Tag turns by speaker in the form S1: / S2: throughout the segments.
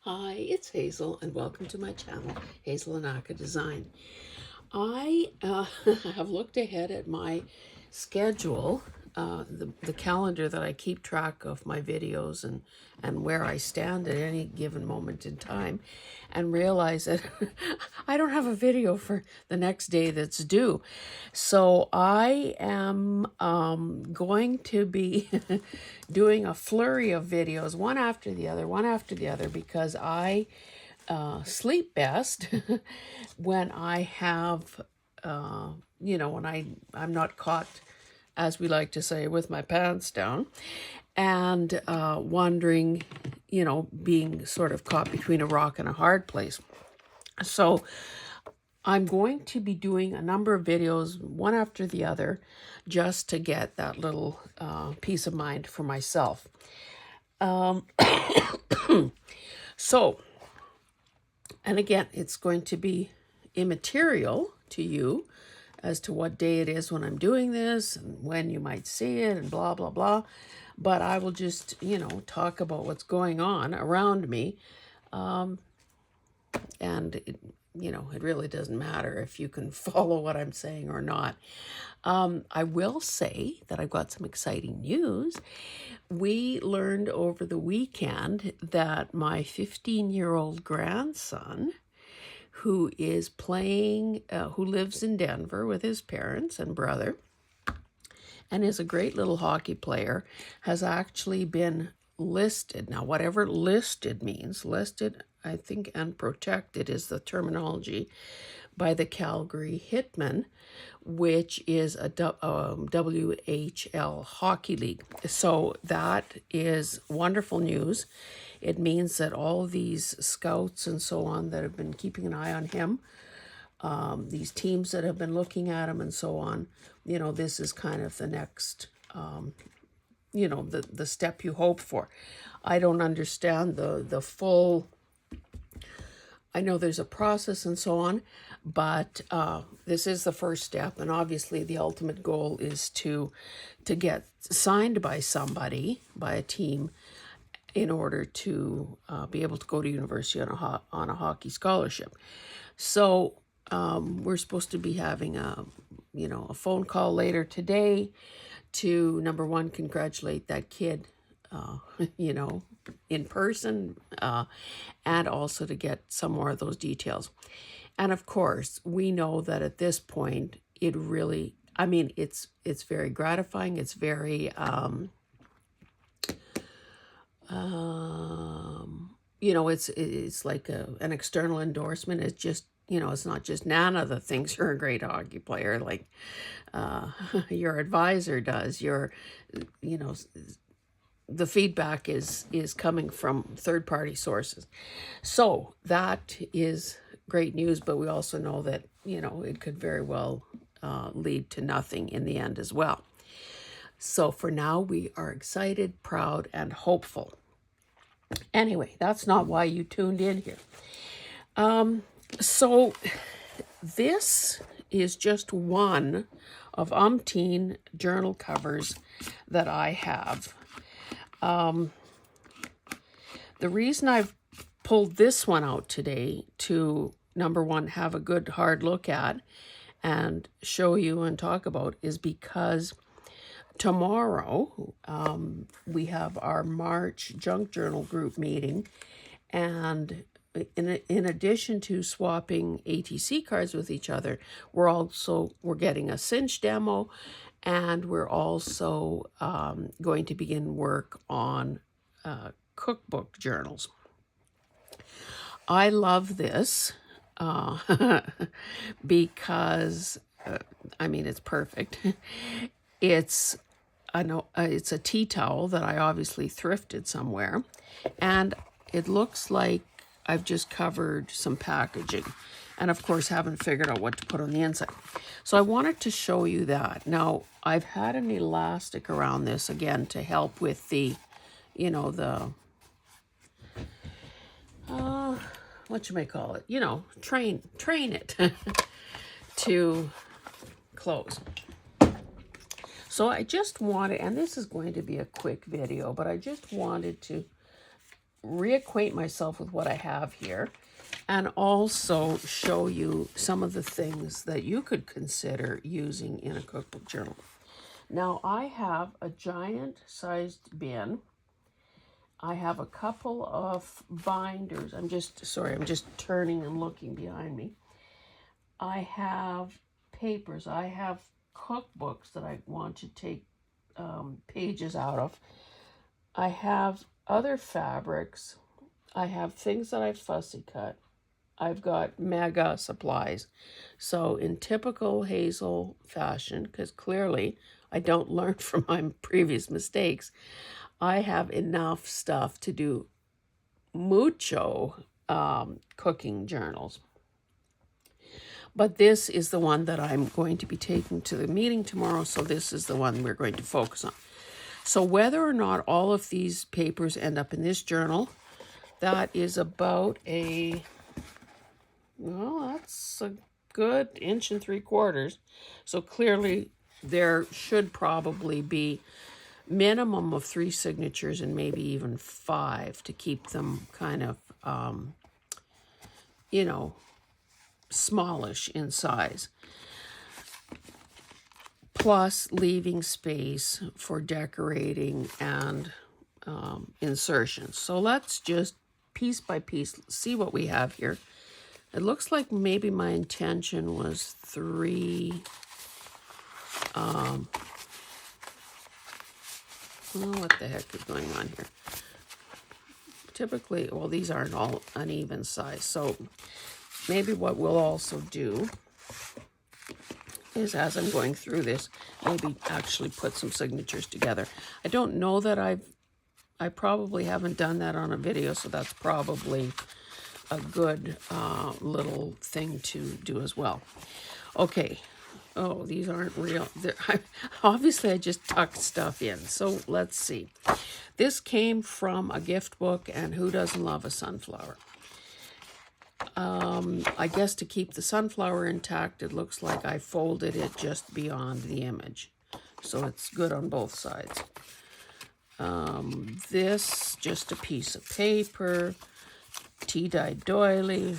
S1: Hi, it's Hazel, and welcome to my channel, Hazel and Aka Design. I have looked ahead at my schedule, the calendar that I keep track of my videos and where I stand at any given moment in time, and realize that I don't have a video for the next day that's due. So I am going to be doing a flurry of videos, one after the other, because I sleep best when I have, when I'm not caught, as we like to say, with my pants down, and wondering, being sort of caught between a rock and a hard place. So I'm going to be doing a number of videos, one after the other, just to get that little peace of mind for myself. So, and again, it's going to be immaterial to you as to what day it is when I'm doing this and when you might see it and blah, blah, blah. But I will just, talk about what's going on around me. And, it really doesn't matter if you can follow what I'm saying or not. I will say that I've got some exciting news. We learned over the weekend that my 15-year-old grandson, who is playing, who lives in Denver with his parents and brother, and is a great little hockey player, has actually been listed. Now, whatever listed means, listed, I think, and protected is the terminology, by the Calgary Hitmen, which is a WHL hockey league. So that is wonderful news. It means that all of these scouts and so on that have been keeping an eye on him, these teams that have been looking at him and so on, this is kind of the next, the step you hope for. I don't understand the full, I know there's a process and so on, but this is the first step, and obviously the ultimate goal is to get signed by somebody, by a team, in order to be able to go to university on a hockey scholarship. So we're supposed to be having a phone call later today to, number one, congratulate that kid, in person, and also to get some more of those details. And of course, we know that at this point, it really, it's very gratifying. It's very, it's like an external endorsement. It's just, it's not just Nana that thinks you're a great hockey player, like your advisor does. The feedback is coming from third-party sources. So that is great news, but we also know that, it could very well lead to nothing in the end as well. So for now, we are excited, proud, and hopeful. Anyway, that's not why you tuned in here. So this is just one of umpteen journal covers that I have. The reason I've pulled this one out today to, number one, have a good hard look at and show you and talk about is because tomorrow we have our March junk journal group meeting, and in addition to swapping ATC cards with each other, we're getting a cinch demo, and we're also going to begin work on cookbook journals. I love this because it's perfect. It's a tea towel that I obviously thrifted somewhere, and it looks like I've just covered some packaging, and of course haven't figured out what to put on the inside. So I wanted to show you that. Now, I've had an elastic around this again to help with the, what you may call it, train it to close. So I just wanted, and this is going to be a quick video, but I just wanted to reacquaint myself with what I have here and also show you some of the things that you could consider using in a cookbook journal. Now, I have a giant sized bin. I have a couple of binders. I'm just turning and looking behind me. I have papers. I have cookbooks that I want to take pages out of. I have other fabrics. I have things that I've fussy cut. I've got mega supplies. So in typical Hazel fashion, because clearly I don't learn from my previous mistakes, I have enough stuff to do mucho cooking journals. But this is the one that I'm going to be taking to the meeting tomorrow, so this is the one we're going to focus on. So whether or not all of these papers end up in this journal, that is about that's a good 1 3/4 inches. So clearly there should probably be minimum of 3 signatures and maybe even 5 to keep them kind of, smallish in size. Plus leaving space for decorating and insertions. So let's just piece by piece see what we have here. It looks like maybe my intention was 3. What the heck is going on here? Typically, well, these aren't all uneven size. So maybe what we'll also do is, as I'm going through this, maybe actually put some signatures together. I don't know that I probably haven't done that on a video, so that's probably a good little thing to do as well. Okay. Oh, these aren't real. Obviously, I just tucked stuff in. So let's see. This came from a gift book, and who doesn't love a sunflower? I guess to keep the sunflower intact, it looks like I folded it just beyond the image. So it's good on both sides. This, just a piece of paper, tea-dyed doily.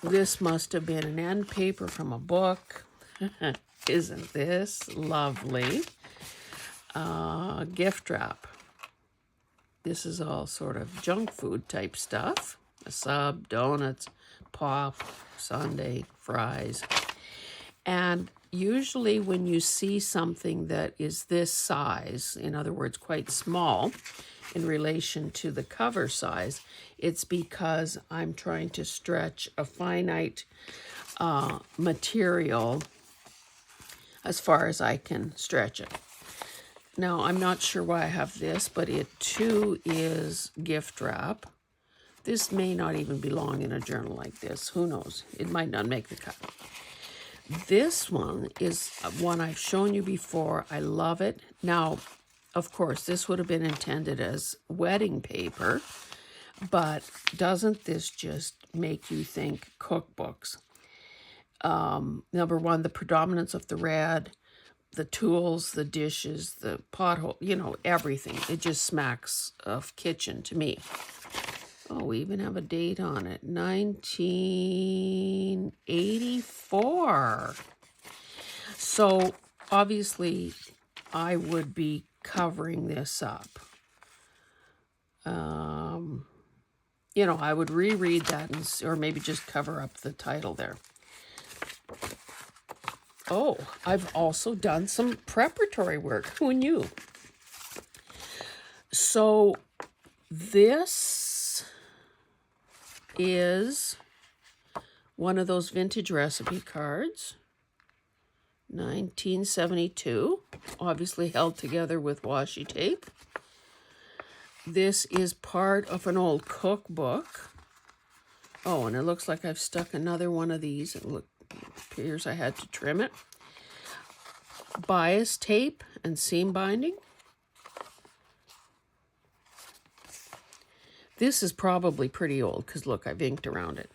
S1: This must have been an end paper from a book. Isn't this lovely? Gift wrap. This is all sort of junk food type stuff. A sub, donuts, pop, sundae, fries. And usually when you see something that is this size, in other words, quite small, in relation to the cover size, it's because I'm trying to stretch a finite material as far as I can stretch it. Now, I'm not sure why I have this, but it too is gift wrap. This may not even belong in a journal like this. Who knows? It might not make the cut. This one is one I've shown you before. I love it. Now, of course, this would have been intended as wedding paper, but doesn't this just make you think cookbooks? Number one, the predominance of the red, the tools, the dishes, the pothole, everything. It just smacks of kitchen to me. Oh, we even have a date on it, 1984. So obviously I would be covering this up. I would reread that or maybe just cover up the title there. Oh, I've also done some preparatory work. Who knew? So this is one of those vintage recipe cards, 1972, obviously held together with washi tape. This is part of an old cookbook. Oh, and it looks like I've stuck another one of these. It appears I had to trim it. Bias tape and seam binding. This is probably pretty old because look, I've inked around it.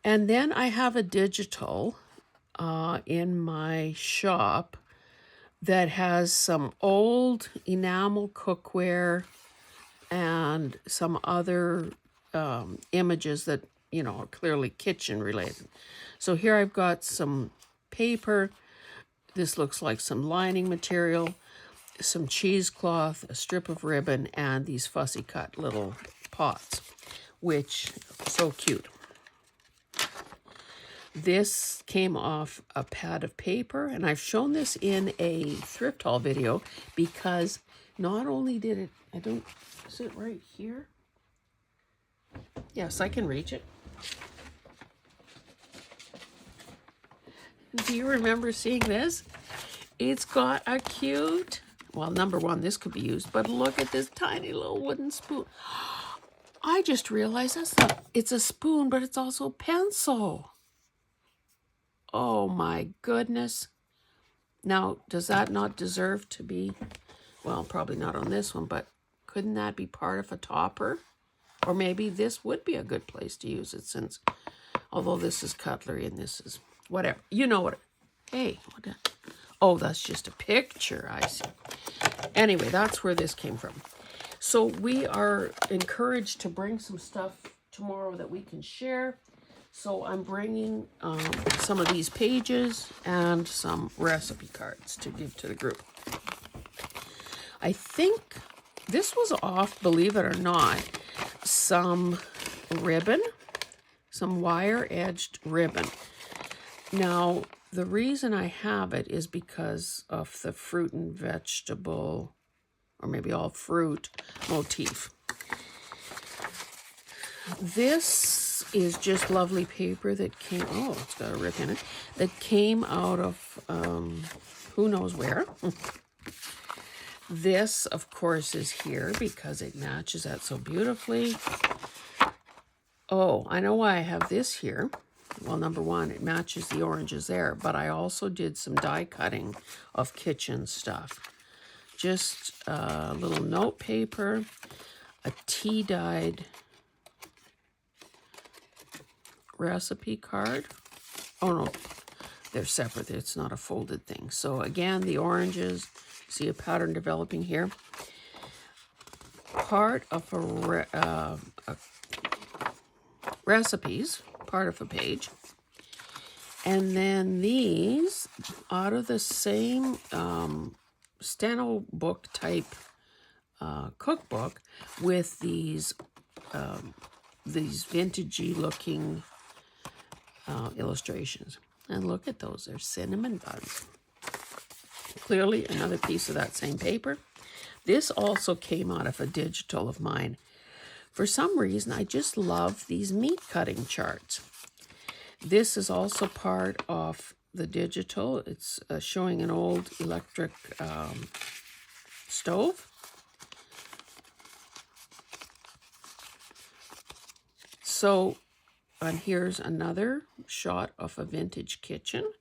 S1: And then I have a digital in my shop that has some old enamel cookware and some other images that, you know, are clearly kitchen related. So here I've got some paper. This looks like some lining material, some cheesecloth, a strip of ribbon, and these fussy cut little pots, which so cute. This came off a pad of paper, and I've shown this in a thrift haul video because not only did it, is it right here? Yes, I can reach it. Do you remember seeing this? It's got a cute, well, number one, this could be used, but look at this tiny little wooden spoon. I just realized it's a spoon, but it's also a pencil. Oh my goodness. Now, does that not deserve to be, well, probably not on this one, but couldn't that be part of a topper? Or maybe this would be a good place to use it, since, although this is cutlery and this is whatever. You know what? Hey, oh, that's just a picture, I see. Anyway, that's where this came from. So we are encouraged to bring some stuff tomorrow that we can share. So I'm bringing some of these pages and some recipe cards to give to the group. I think this was off, believe it or not, some ribbon, some wire-edged ribbon. Now, the reason I have it is because of the fruit and vegetable, or maybe all fruit motif. This is just lovely paper that came, oh, it's got a rip in it, that came out of who knows where. This, of course, is here because it matches that so beautifully. Oh, I know why I have this here. Well, number one, it matches the oranges there, but I also did some die cutting of kitchen stuff. Just a little note paper, a tea-dyed recipe card. Oh no, they're separate. It's not a folded thing. So again, the oranges, see a pattern developing here. Part of a recipes, part of a page. And then these, out of the same steno book type cookbook with these vintagey looking illustrations. And look at those, they're cinnamon buns. Clearly another piece of that same paper. This also came out of a digital of mine. For some reason, I just love these meat cutting charts. This is also part of the digital. It's showing an old electric stove. So, and here's another shot of a vintage kitchen.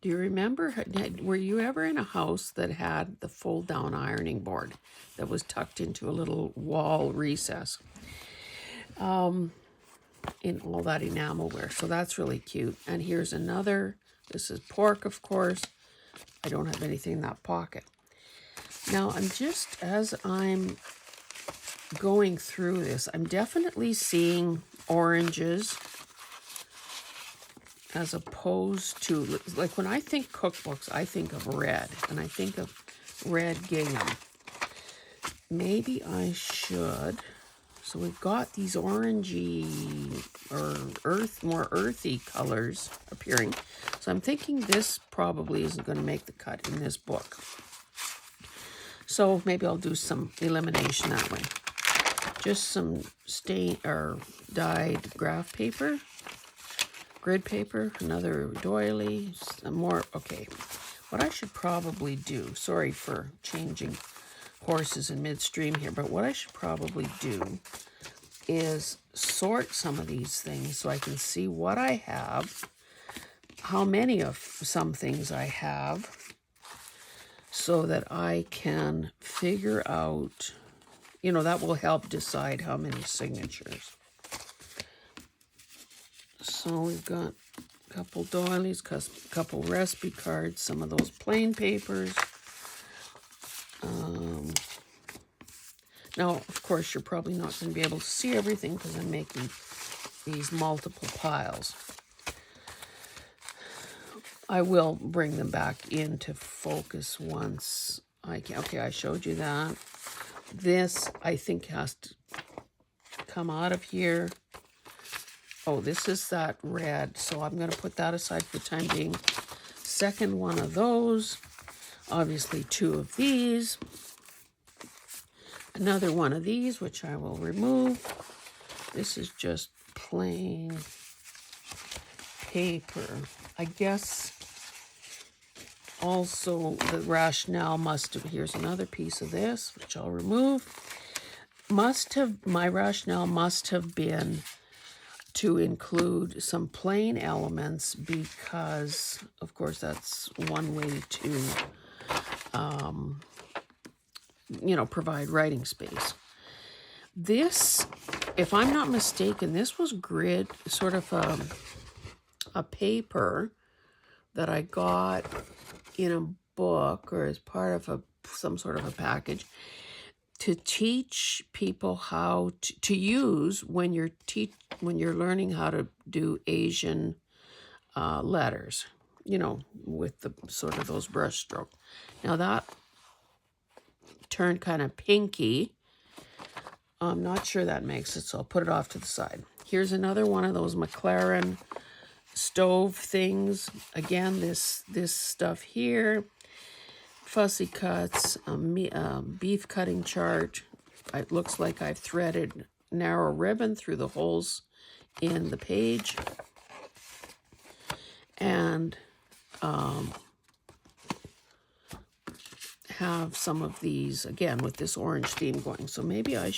S1: Do you remember, were you ever in a house that had the fold-down ironing board that was tucked into a little wall recess? In all that enamelware. So that's really cute. And here's another. This is pork, of course. I don't have anything in that pocket. Now, as I'm going through this, I'm definitely seeing oranges as opposed to, like when I think cookbooks, I think of red, and I think of red gingham. Maybe I should. So we've got these orangey or more earthy colors appearing. So I'm thinking this probably isn't going to make the cut in this book. So maybe I'll do some elimination that way. Just some stain or dyed graph paper, grid paper, another doily, some more. Okay, what I should probably do, sorry for changing horses in midstream here, but what I should probably do is sort some of these things so I can see what I have, how many of some things I have, so that I can figure out, that will help decide how many signatures. So we've got couple doilies, couple recipe cards, some of those plain papers. Now, of course, you're probably not going to be able to see everything because I'm making these multiple piles. I will bring them back into focus once I can. Okay, I showed you that. This, I think, has to come out of here. Oh, this is that red, so I'm going to put that aside for the time being. Second one of those. Obviously, two of these. Another one of these, which I will remove. This is just plain paper. I guess also the rationale must have, here's another piece of this, which I'll remove. My rationale must have been to include some plain elements because, of course, that's one way to provide writing space. This, if I'm not mistaken, this was grid, sort of a paper that I got in a book or as part of some sort of a package to teach people how to use when you're learning how to do Asian letters, with the sort of those brush strokes. Now that turned kind of pinky. I'm not sure that makes it, so I'll put it off to the side. Here's another one of those McLaren stove things. Again, this stuff here. Fussy cuts, beef cutting chart. It looks like I've threaded narrow ribbon through the holes in the page. And have some of these, again, with this orange theme going. So maybe I'm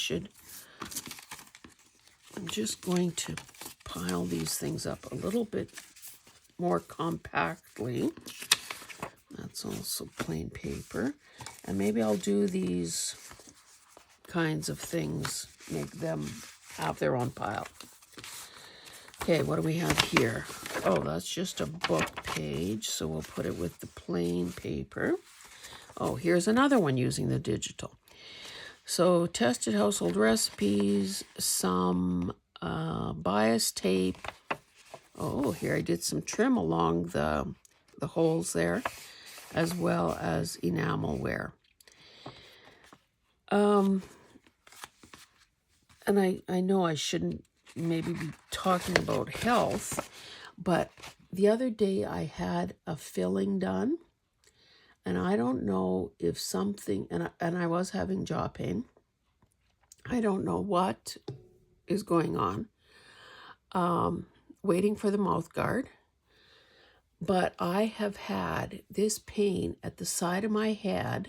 S1: just going to pile these things up a little bit more compactly. That's also plain paper. And maybe I'll do these kinds of things, make them have their own pile. Okay, what do we have here? Oh, that's just a book page, so we'll put it with the plain paper. Oh, here's another one using the digital. So tested household recipes, some bias tape. Oh, here I did some trim along the holes there, as well as enamel wear. And I know I shouldn't maybe be talking about health, but the other day I had a filling done. And I don't know if something, and I was having jaw pain. I don't know what is going on. Waiting for the mouth guard. But I have had this pain at the side of my head,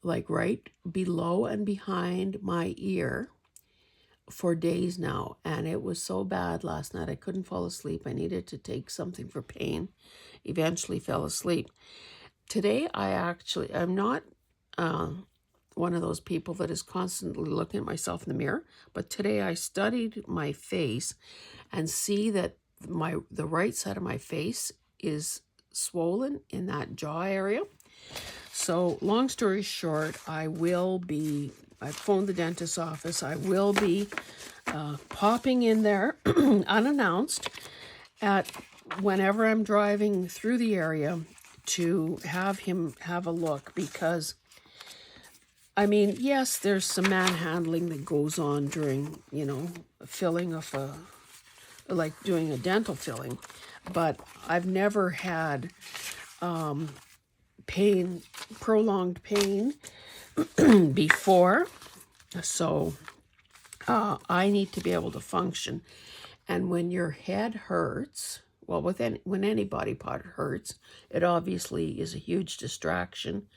S1: like right below and behind my ear, for days now. And it was so bad last night, I couldn't fall asleep. I needed to take something for pain. Eventually fell asleep. Today, I'm not one of those people that is constantly looking at myself in the mirror, but today I studied my face and see that the right side of my face is swollen in that jaw area. So long story short, I phoned the dentist's office. I will be popping in there unannounced at whenever I'm driving through the area to have him have a look, because I mean, yes, there's some manhandling that goes on during, filling of like doing a dental filling, but I've never had prolonged pain before, so I need to be able to function. And when your head hurts, well, when any body part hurts, it obviously is a huge distraction.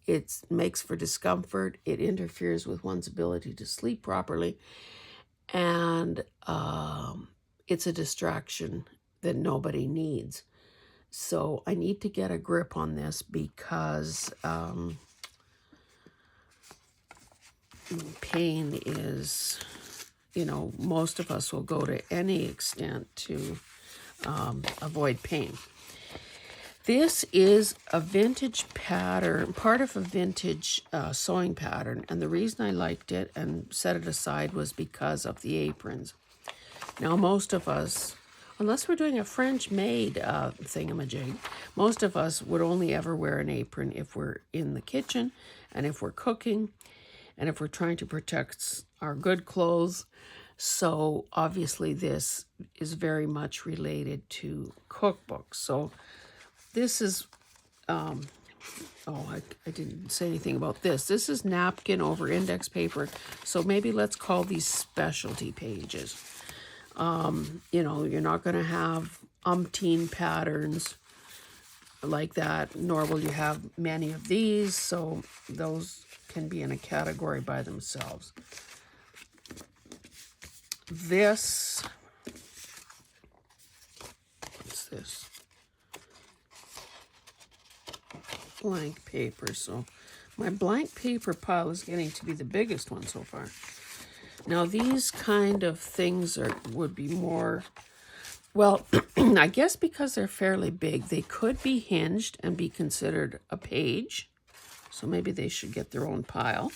S1: It makes for discomfort. It interferes with one's ability to sleep properly. And it's a distraction that nobody needs. So I need to get a grip on this because pain is, most of us will go to any extent to avoid pain. This is a vintage pattern, part of a vintage sewing pattern, and the reason I liked it and set it aside was because of the aprons. Now, most of us, unless we're doing a French-made thingamajig, most of us would only ever wear an apron if we're in the kitchen and if we're cooking and if we're trying to protect our good clothes. So obviously this is very much related to cookbooks. So this is, I didn't say anything about this. This is napkin over index paper. So maybe let's call these specialty pages. You know, you're not going to have umpteen patterns like that, nor will you have many of these. So those can be in a category by themselves. This, what's this? Blank paper. So my blank paper pile is getting to be the biggest one so far. Now these kind of things would be more, well, I guess because they're fairly big, they could be hinged and be considered a page. So maybe they should get their own pile.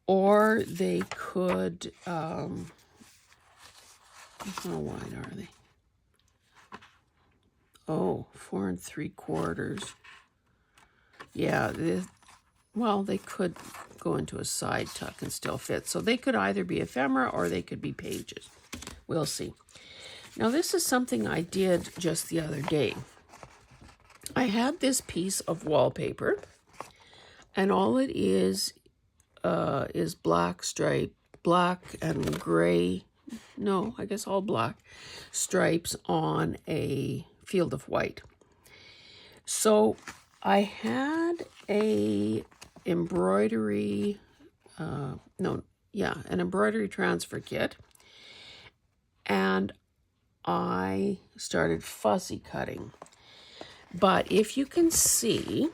S1: Or they could, how wide are they? Oh, 4 3/4. Yeah, well, they could go into a side tuck and still fit. So they could either be ephemera or they could be pages. We'll see. Now, this is something I did just the other day. I had this piece of wallpaper, and all it is black stripe, black and gray, no, I guess all black stripes on a field of white. So I had an embroidery transfer kit, and I started fussy cutting. But if you can see,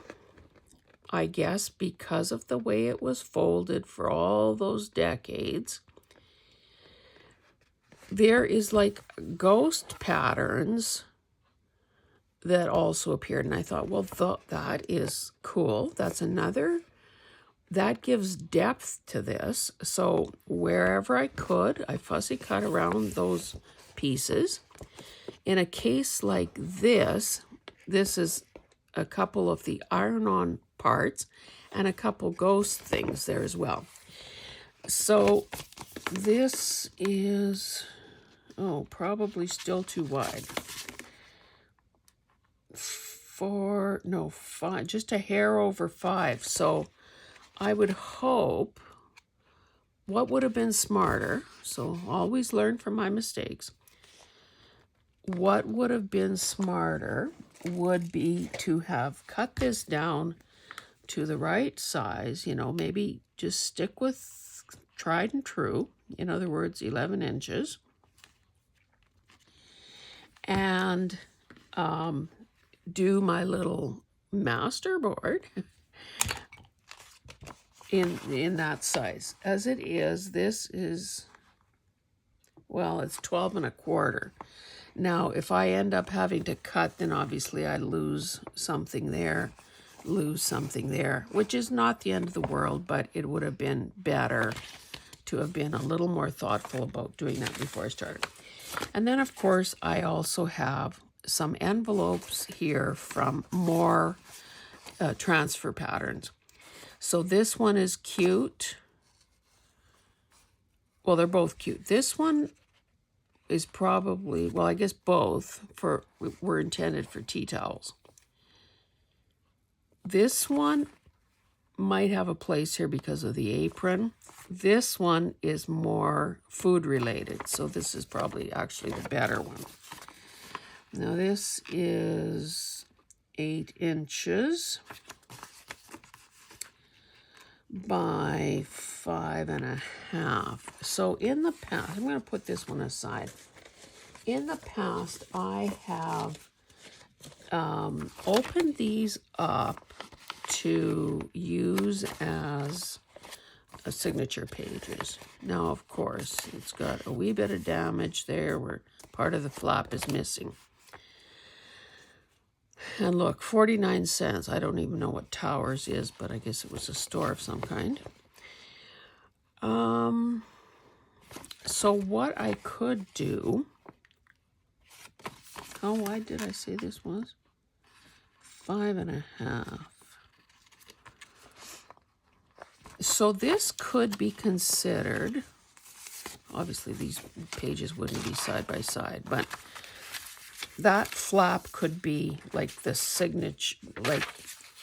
S1: I guess because of the way it was folded for all those decades, there is like ghost patterns that also appeared. And I thought, well, that is cool. That's another, that gives depth to this. So wherever I could, I fussy cut around those pieces. In a case like this is a couple of the iron-on parts and a couple ghost things there as well. So this is, probably still too wide. 5, just a hair over 5. So I would hope, what would have been smarter, so always learn from my mistakes. What would have been smarter would be to have cut this down to the right size, maybe just stick with tried and true, in other words, 11 inches, and do my little master board in that size. As it is, this is, well, it's 12 1/4. Now, if I end up having to cut, then obviously I lose something there, which is not the end of the world, but it would have been better to have been a little more thoughtful about doing that before I started. And then, of course, I also have some envelopes here from more transfer patterns. So this one is cute. Well, they're both cute. This one is probably, well, I guess both were intended for tea towels. This one might have a place here because of the apron. This one is more food related, so this is probably actually the better one. Now this is 8 inches by 5 1/2. So in the past, I'm going to put this one aside. In the past, I have opened these up to use as signature pages. Now, of course, it's got a wee bit of damage there where part of the flap is missing. And look, 49 cents. I don't even know what Towers is, but I guess it was a store of some kind. So what I could do... Oh, why did I say this was? 5.5. So this could be considered... Obviously, these pages wouldn't be side by side, but that flap could be like the signature, like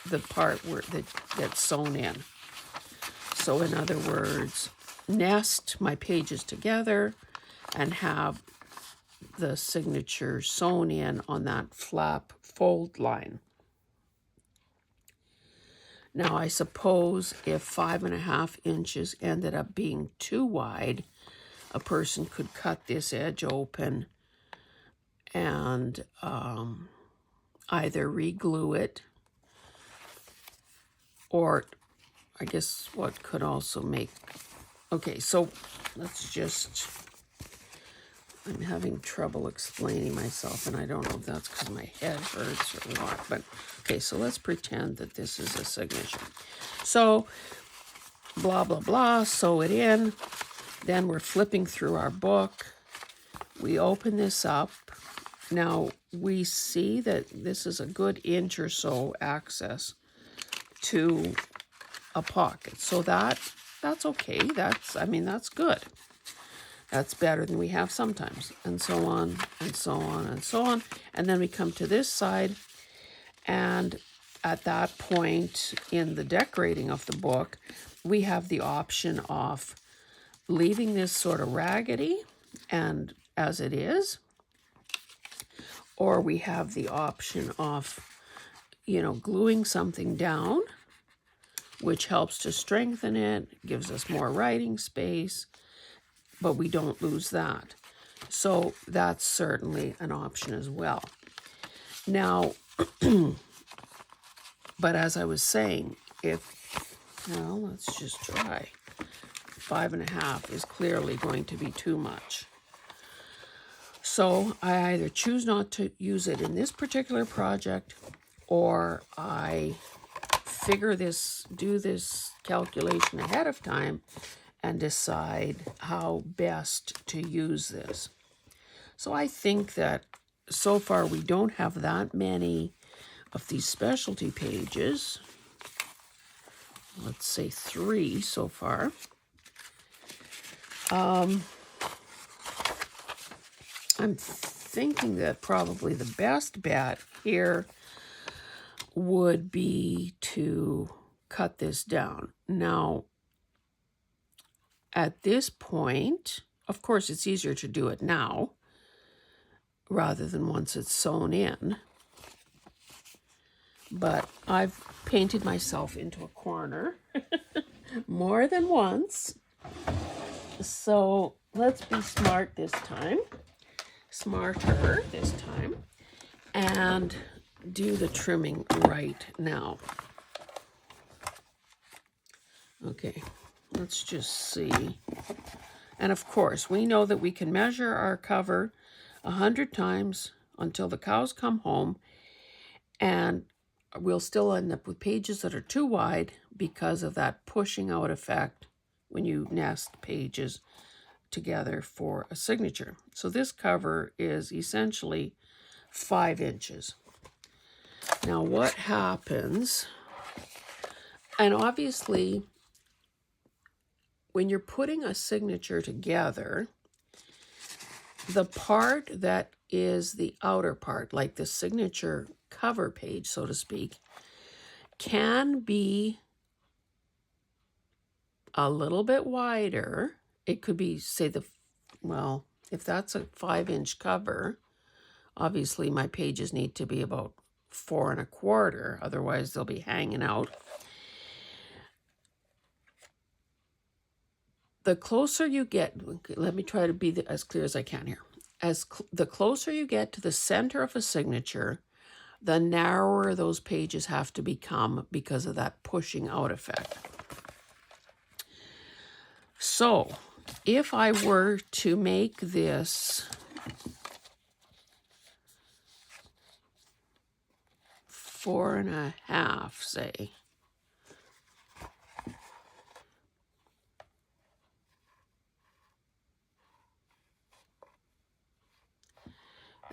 S1: the part where that gets sewn in. So in other words, nest my pages together and have the signature sewn in on that flap fold line. Now, I suppose if 5.5 inches ended up being too wide, a person could cut this edge open and either re-glue it, or I guess what could also make... Okay, so let's just... I'm having trouble explaining myself, and I don't know if that's because my head hurts or what, but okay, so let's pretend that this is a signature. So, blah, blah, blah, sew it in. Then we're flipping through our book. We open this up. Now, we see that this is a good inch or so access to a pocket. So that's okay. That's good. That's better than we have sometimes. And so on, and so on, and so on. And then we come to this side, and at that point in the decorating of the book, we have the option of leaving this sort of raggedy and as it is, or we have the option of, gluing something down, which helps to strengthen it, gives us more writing space, but we don't lose that. So that's certainly an option as well. Now, but as I was saying, let's just try. 5.5 is clearly going to be too much. So I either choose not to use it in this particular project, or I do this calculation ahead of time and decide how best to use this. So I think that so far we don't have that many of these specialty pages. Let's say 3 so far. I'm thinking that probably the best bet here would be to cut this down. Now, at this point, of course, it's easier to do it now rather than once it's sewn in. But I've painted myself into a corner more than once. So let's be smart this time. Smarter this time. And do the trimming right now. Okay, let's just see. And of course, we know that we can measure our cover 100 times until the cows come home, and we'll still end up with pages that are too wide because of that pushing out effect when you nest pages together for a signature. So this cover is essentially 5 inches. Now what happens, and obviously when you're putting a signature together, the part that is the outer part, like the signature cover page, so to speak, can be a little bit wider. It could be, say, if that's a 5-inch cover, obviously my pages need to be about 4 1/4, otherwise they'll be hanging out. The closer you get, let me try to be as clear as I can here. The closer you get to the center of a signature, the narrower those pages have to become because of that pushing out effect. So, if I were to make this 4.5, say.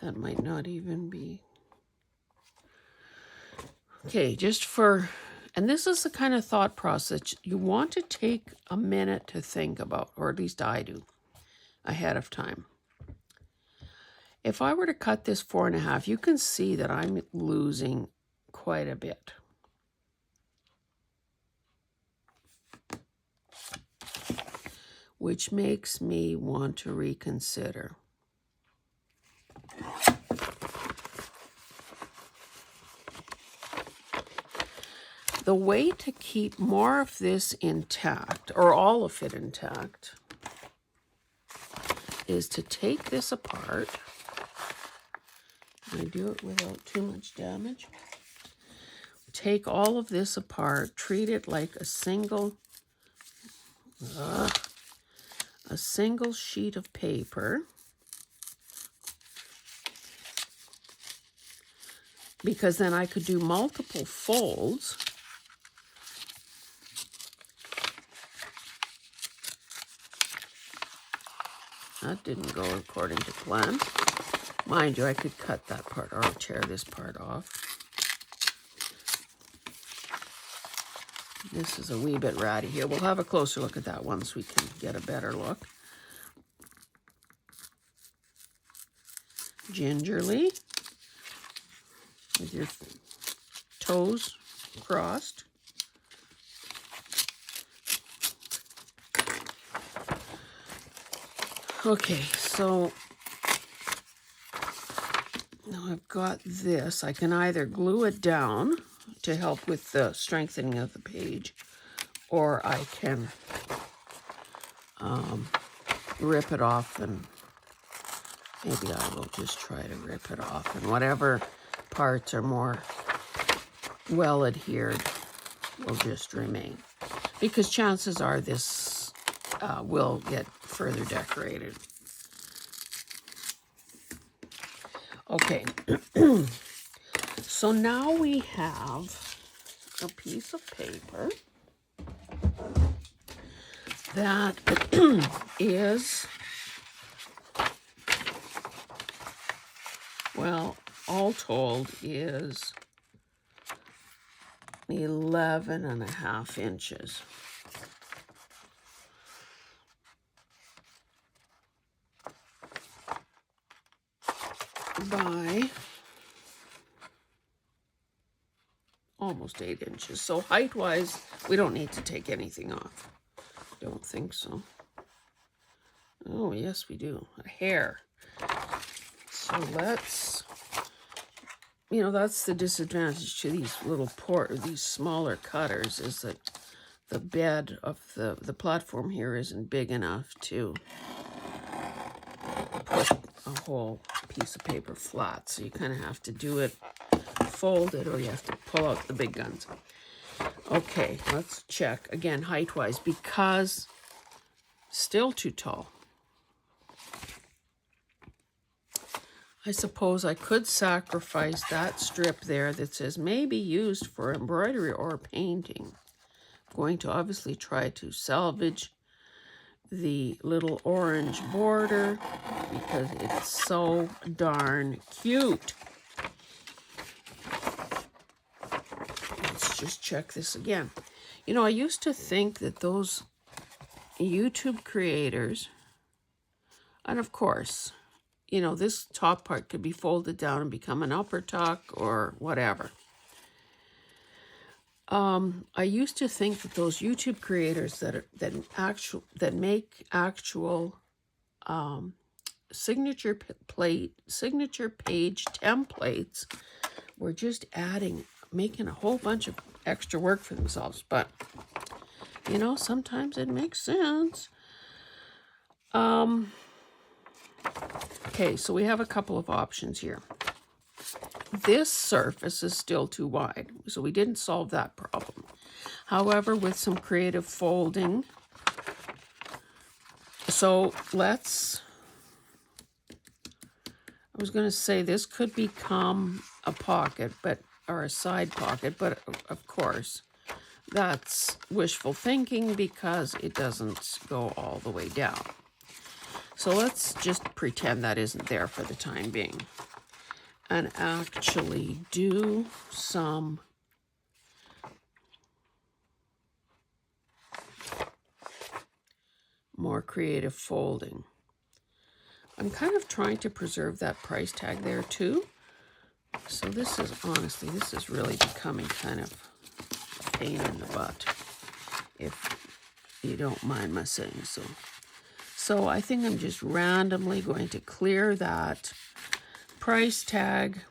S1: That might not even be. Okay, just for, and this is the kind of thought process you want to take a minute to think about, or at least I do, ahead of time. If I were to cut this 4.5, you can see that I'm losing quite a bit. Which makes me want to reconsider. The way to keep more of this intact, or all of it intact, is to take this apart. I do it without too much damage. Take all of this apart, treat it like a single sheet of paper. Because then I could do multiple folds. That didn't go according to plan. Mind you, I could cut that part or tear this part off. This is a wee bit ratty here. We'll have a closer look at that once we can get a better look. Gingerly, with your toes crossed. Okay, so now I've got this. I can either glue it down to help with the strengthening of the page, or I can rip it off, and maybe I will just try to rip it off, and whatever parts are more well adhered will just remain, because chances are this will get further decorated. Okay, so now we have a piece of paper that is, well, all told is 11.5 inches. By almost 8 inches. So height-wise, we don't need to take anything off. Don't think so. Oh, yes, we do. A hair. So let's, you know, that's the disadvantage to these little these smaller cutters, is that the bed of the platform here isn't big enough to put a whole piece of paper flat. So you kind of have to do it folded, or you have to pull out the big guns. Okay, let's check again height-wise, because still too tall. I suppose I could sacrifice that strip there that says maybe used for embroidery or painting. I'm going to obviously try to salvage the little orange border because it's so darn cute. Let's just check this again. You know, I used to think that those YouTube creators, and of course, you know, this top part could be folded down and become an upper tuck or whatever. I used to think that those YouTube creators that make actual signature page templates were just making a whole bunch of extra work for themselves. But you know, sometimes it makes sense. Okay, so we have a couple of options here. This surface is still too wide, so we didn't solve that problem. However, with some creative folding, so I was going to say this could become a pocket, but or a side pocket, but of course that's wishful thinking because it doesn't go all the way down. So let's just pretend that isn't there for the time being and actually do some more creative folding. I'm kind of trying to preserve that price tag there too. So this is, honestly, this is really becoming kind of a pain in the butt, if you don't mind my saying so. So I think I'm just randomly going to clear that price tag,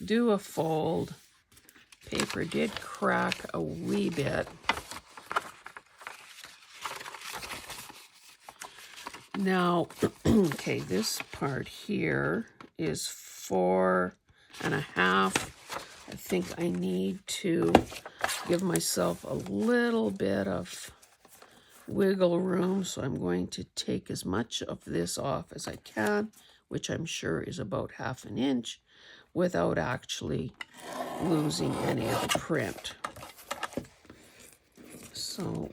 S1: do a fold. Paper did crack a wee bit. Now, okay, this part here is 4.5. I think I need to give myself a little bit of wiggle room, so I'm going to take as much of this off as I can, which I'm sure is about 1/2 inch, without actually losing any of the print. So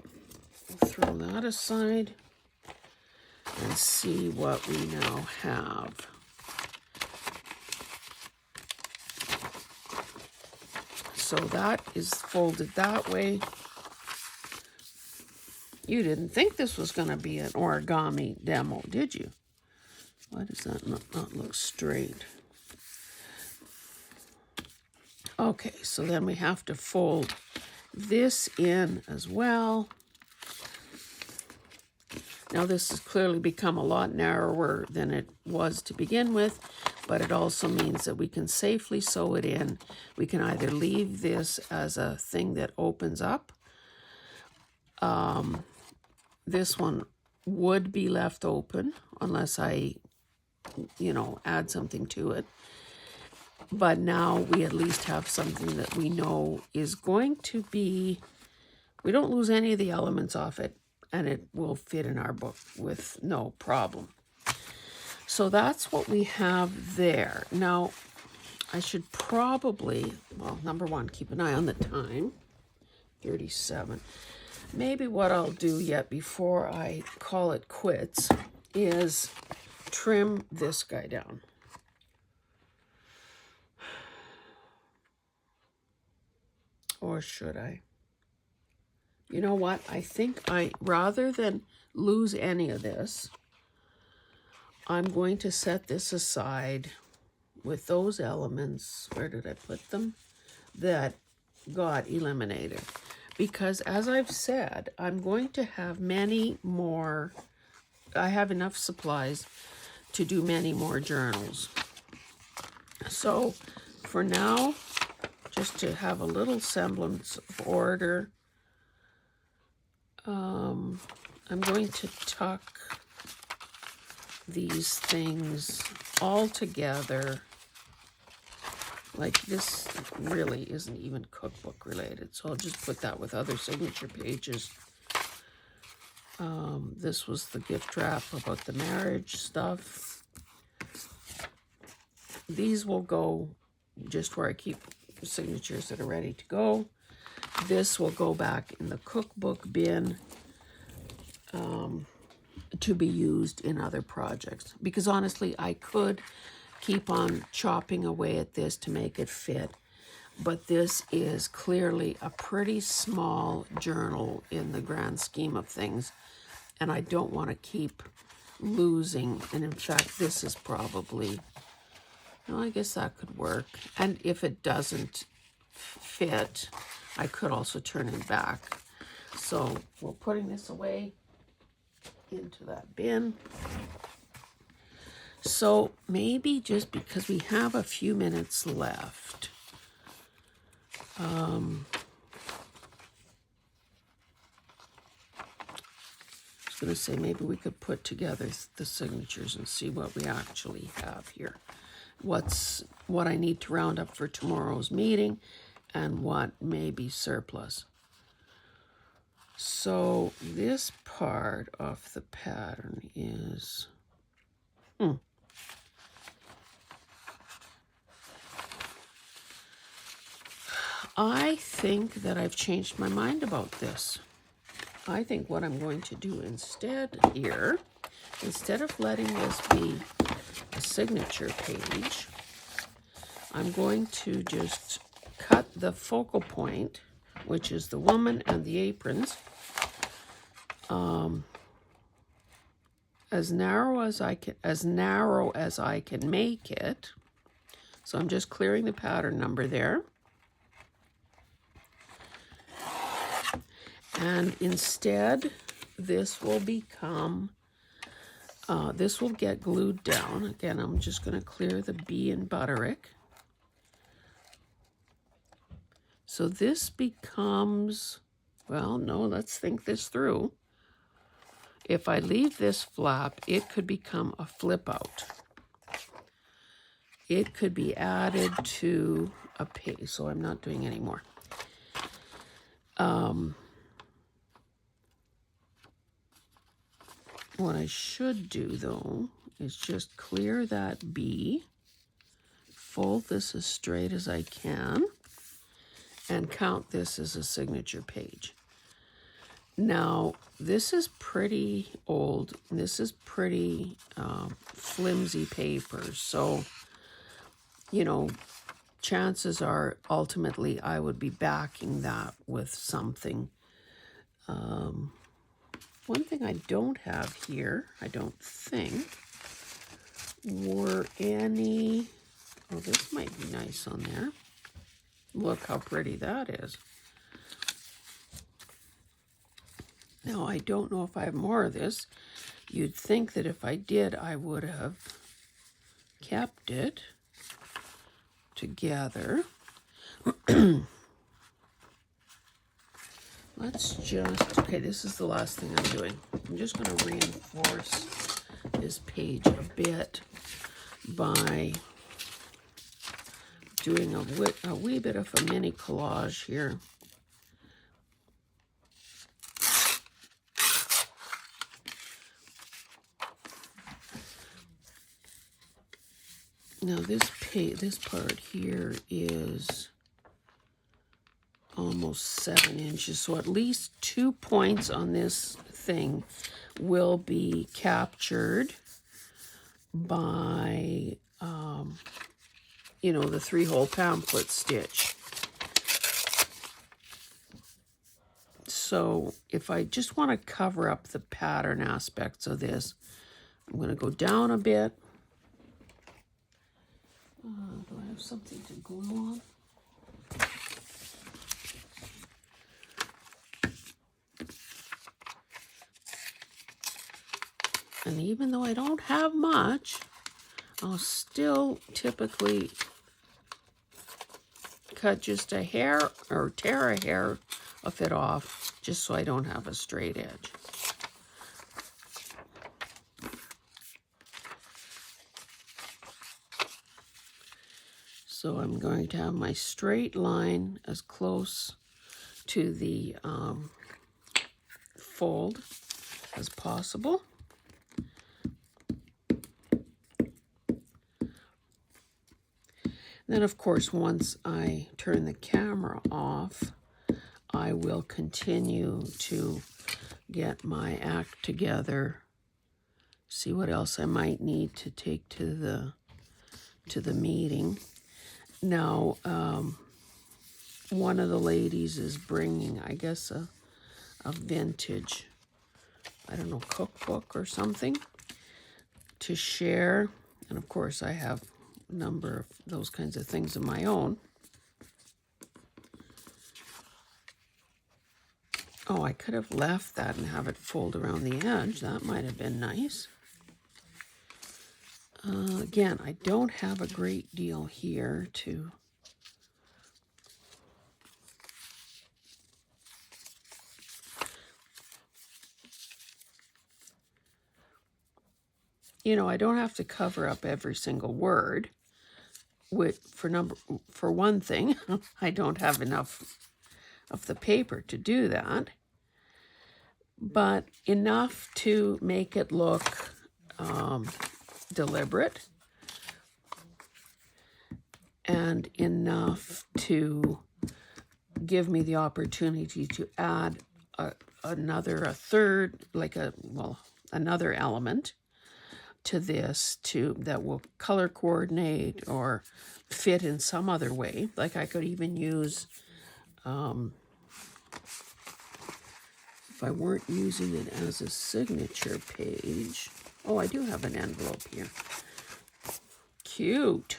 S1: we'll throw that aside and see what we now have. So that is folded that way. You didn't think this was going to be an origami demo, did you? Why does that not look straight? Okay, so then we have to fold this in as well. Now this has clearly become a lot narrower than it was to begin with, but it also means that we can safely sew it in. We can either leave this as a thing that opens up. This one would be left open unless I, add something to it. But now we at least have something that we know is going to be, we don't lose any of the elements off it, and it will fit in our book with no problem. So that's what we have there. Now, I should probably, well, number one, keep an eye on the time, 37. Maybe what I'll do yet before I call it quits is trim this guy down. Or should I? You know what? I think rather than lose any of this, I'm going to set this aside with those elements, where did I put them, that got eliminated. Because as I've said, I'm going to have many more, I have enough supplies to do many more journals. So for now, just to have a little semblance of order, I'm going to tuck these things all together. Like, this really isn't even cookbook related, so I'll just put that with other signature pages. This was the gift wrap about the marriage stuff. These will go just where I keep signatures that are ready to go. This will go back in the cookbook bin to be used in other projects. Because honestly, I could keep on chopping away at this to make it fit. But this is clearly a pretty small journal in the grand scheme of things. And I don't want to keep losing. And in fact, this is probably, well, I guess that could work. And if it doesn't fit, I could also turn it back. So we're putting this away into that bin. So maybe just because we have a few minutes left, I was going to say maybe we could put together the signatures and see what we actually have here. What I need to round up for tomorrow's meeting and what may be surplus. So this part of the pattern is, I think that I've changed my mind about this. I think what I'm going to do instead here, instead of letting this be a signature page, I'm going to just cut the focal point, which is the woman and the aprons, as narrow as I can make it. So I'm just clearing the pattern number there. And instead, this will become, this will get glued down. Again, I'm just going to clear the B in Butterick. So this becomes, well, no, let's think this through. If I leave this flap, it could become a flip out. It could be added to a page, so I'm not doing any more. What I should do, though, is just clear that B, fold this as straight as I can, and count this as a signature page. Now, this is pretty old. This is pretty flimsy paper, so, you know, chances are ultimately I would be backing that with something. One thing I don't have here, I don't think, were any, oh, this might be nice on there. Look how pretty that is. Now, I don't know if I have more of this. You'd think that if I did, I would have kept it together. Let's just, okay, this is the last thing I'm doing. I'm just going to reinforce this page a bit by doing a wee bit of a mini collage here. Now this part here is almost 7 inches, so at least 2 points on this thing will be captured by, you know, the 3-hole pamphlet stitch. So if I just want to cover up the pattern aspects of this, I'm going to go down a bit. Do I have something to glue on? And even though I don't have much, I'll still typically cut just a hair or tear a hair of it off just so I don't have a straight edge. So I'm going to have my straight line as close to the fold as possible. Then, of course, once I turn the camera off, I will continue to get my act together, see what else I might need to take to the meeting. Now, one of the ladies is bringing, I guess, a vintage, I don't know, cookbook or something to share. And of course, I have a number of those kinds of things of my own. Oh, I could have left that and have it fold around the edge. That might have been nice. Again, I don't have a great deal here to... You know, I don't have to cover up every single word. For one thing, I don't have enough of the paper to do that, but enough to make it look deliberate, and enough to give me the opportunity to add a third, like another element to this that will color coordinate or fit in some other way. Like I could even use, if I weren't using it as a signature page. Oh, I do have an envelope here. Cute.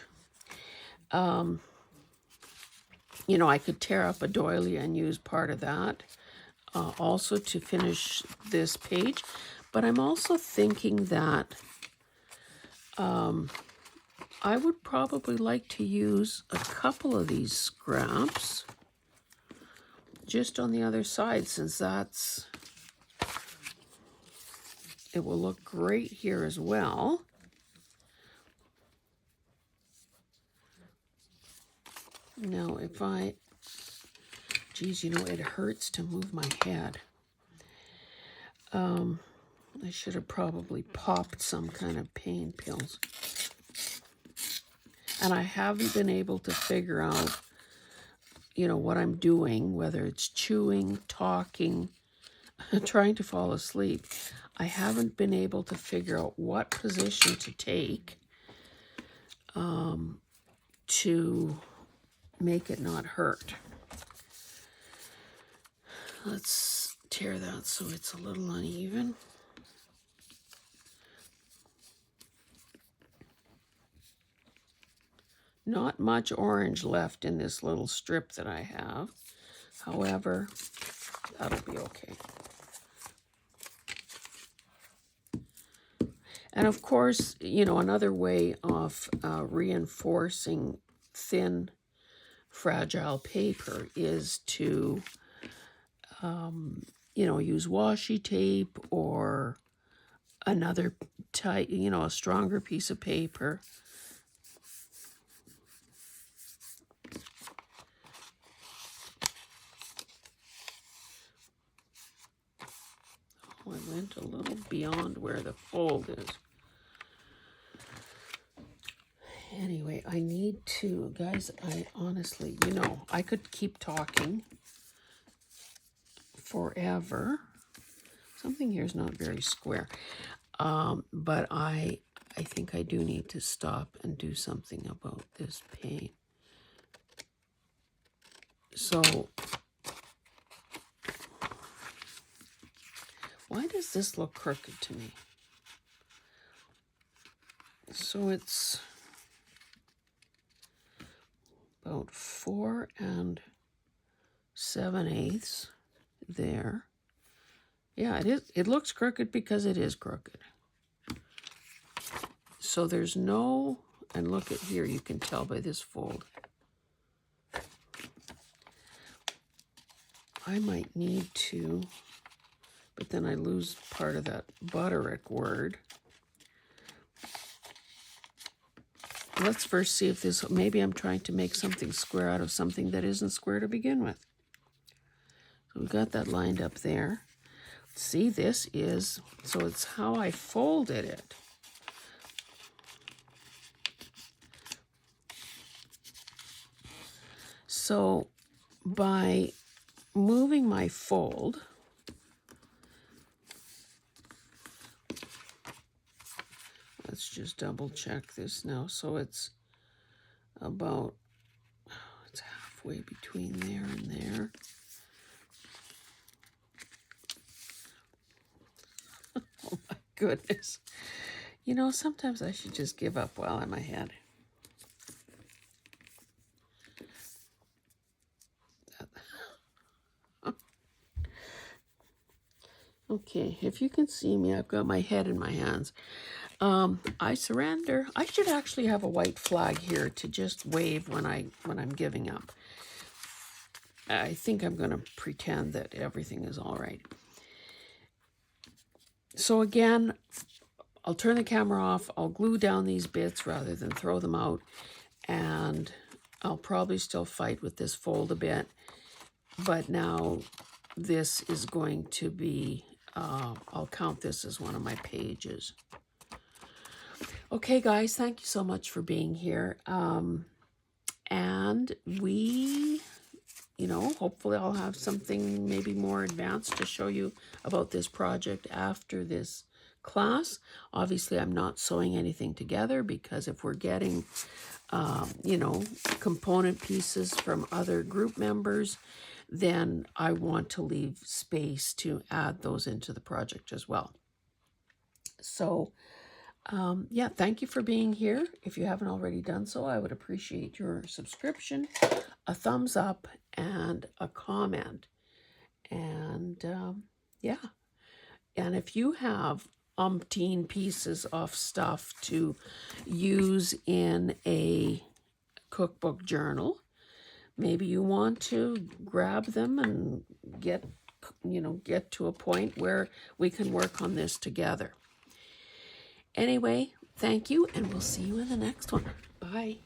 S1: You know, I could tear up a doily and use part of that also to finish this page. But I'm also thinking that I would probably like to use a couple of these scraps just on the other side, since it will look great here as well. Now, geez, you know, it hurts to move my head. I should have probably popped some kind of pain pills. And I haven't been able to figure out, you know, what I'm doing, whether it's chewing, talking, trying to fall asleep. I haven't been able to figure out what position to take to make it not hurt. Let's tear that so it's a little uneven. Not much orange left in this little strip that I have. However, that'll be okay. And of course, you know, another way of reinforcing thin, fragile paper is to, you know, use washi tape or another type, you know, a stronger piece of paper. Oh, I went a little beyond where the fold is. Anyway, I need to, guys, I honestly, you know, I could keep talking forever. Something here is not very square. But I think I do need to stop and do something about this pain. So, why does this look crooked to me? So it's about 4 7/8 there. Yeah, it is. It looks crooked because it is crooked. So there's no, and look at here, you can tell by this fold. I might need to, but then I lose part of that butterick word. Let's first see if this, maybe I'm trying to make something square out of something that isn't square to begin with. So we've got that lined up there. See, this is, so it's how I folded it. So by moving my fold, let's just double check this now. So it's about, it's halfway between there and there. Oh my goodness. You know, sometimes I should just give up while I'm ahead. Okay, if you can see me, I've got my head in my hands. I surrender. I should actually have a white flag here to just wave when I'm giving up. I think I'm going to pretend that everything is all right. So again, I'll turn the camera off. I'll glue down these bits rather than throw them out. And I'll probably still fight with this fold a bit. But now this is going to be, I'll count this as one of my pages. Okay, guys, thank you so much for being here. And we, you know, hopefully I'll have something maybe more advanced to show you about this project after this class. Obviously, I'm not sewing anything together because if we're getting, you know, component pieces from other group members, then I want to leave space to add those into the project as well. So, yeah, thank you for being here. If you haven't already done so, I would appreciate your subscription, a thumbs up, and a comment. And yeah, and if you have umpteen pieces of stuff to use in a cookbook journal, maybe you want to grab them and get, you know, get to a point where we can work on this together. Anyway, thank you, and we'll see you in the next one. Bye.